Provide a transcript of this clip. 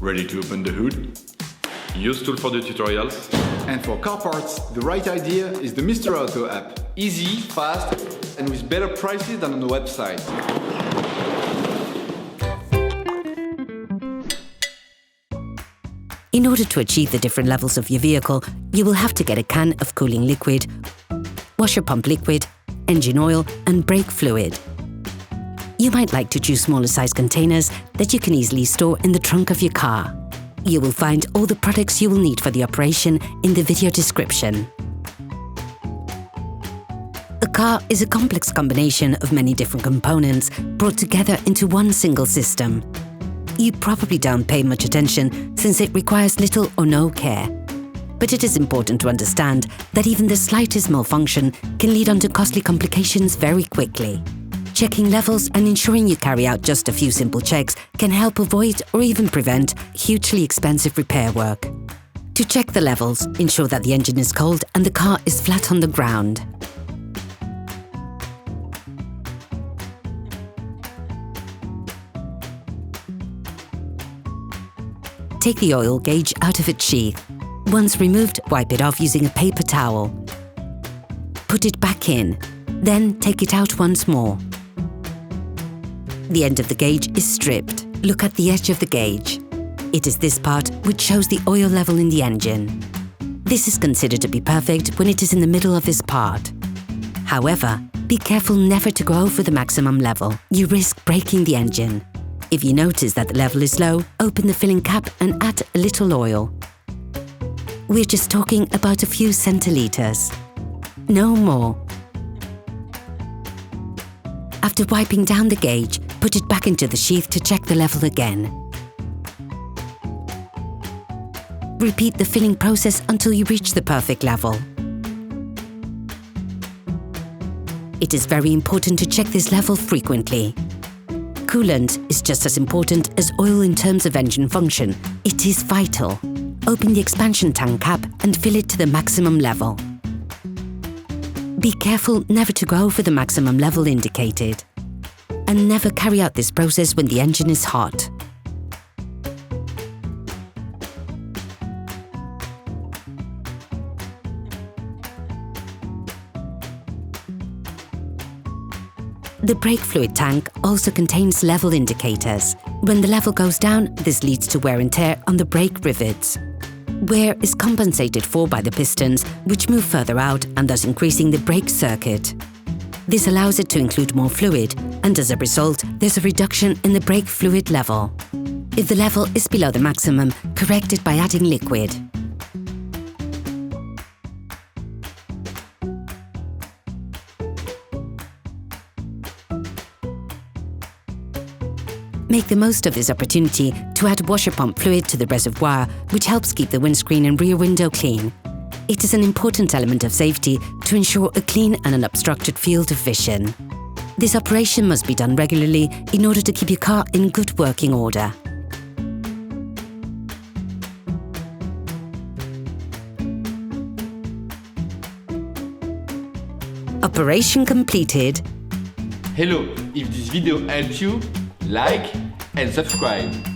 Ready to open the hood? UseTool for the tutorials. And for car parts, the right idea is the Mr. Auto app. Easy, fast, and with better prices than on the website. In order to achieve the different levels of your vehicle, you will have to get a can of cooling liquid, washer pump liquid, engine oil, and brake fluid. You might like to choose smaller size containers that you can easily store in the trunk of your car. You will find all the products you will need for the operation in the video description. A car is a complex combination of many different components brought together into one single system. You probably don't pay much attention since it requires little or no care. But it is important to understand that even the slightest malfunction can lead on to costly complications very quickly. Checking levels and ensuring you carry out just a few simple checks can help avoid or even prevent hugely expensive repair work. To check the levels, ensure that the engine is cold and the car is flat on the ground. Take the oil gauge out of its sheath. Once removed, wipe it off using a paper towel. Put it back in, then take it out once more. The end of the gauge is stripped. Look at the edge of the gauge. It is this part which shows the oil level in the engine. This is considered to be perfect when it is in the middle of this part. However, be careful never to go over the maximum level. You risk breaking the engine. If you notice that the level is low, open the filling cap and add a little oil. We're just talking about a few centiliters. No more. After wiping down the gauge, put it back into the sheath to check the level again. Repeat the filling process until you reach the perfect level. It is very important to check this level frequently. Coolant is just as important as oil in terms of engine function. It is vital. Open the expansion tank cap and fill it to the maximum level. Be careful never to go over the maximum level indicated. And never carry out this process when the engine is hot. The brake fluid tank also contains level indicators. When the level goes down, this leads to wear and tear on the brake rivets. Wear is compensated for by the pistons, which move further out and thus increasing the brake circuit. This allows it to include more fluid, and as a result, there's a reduction in the brake fluid level. If the level is below the maximum, correct it by adding liquid. Make the most of this opportunity to add washer pump fluid to the reservoir, which helps keep the windscreen and rear window clean. It is an important element of safety to ensure a clean and unobstructed field of vision. This operation must be done regularly in order to keep your car in good working order. Operation completed. Hello, if this video helped you, like and subscribe.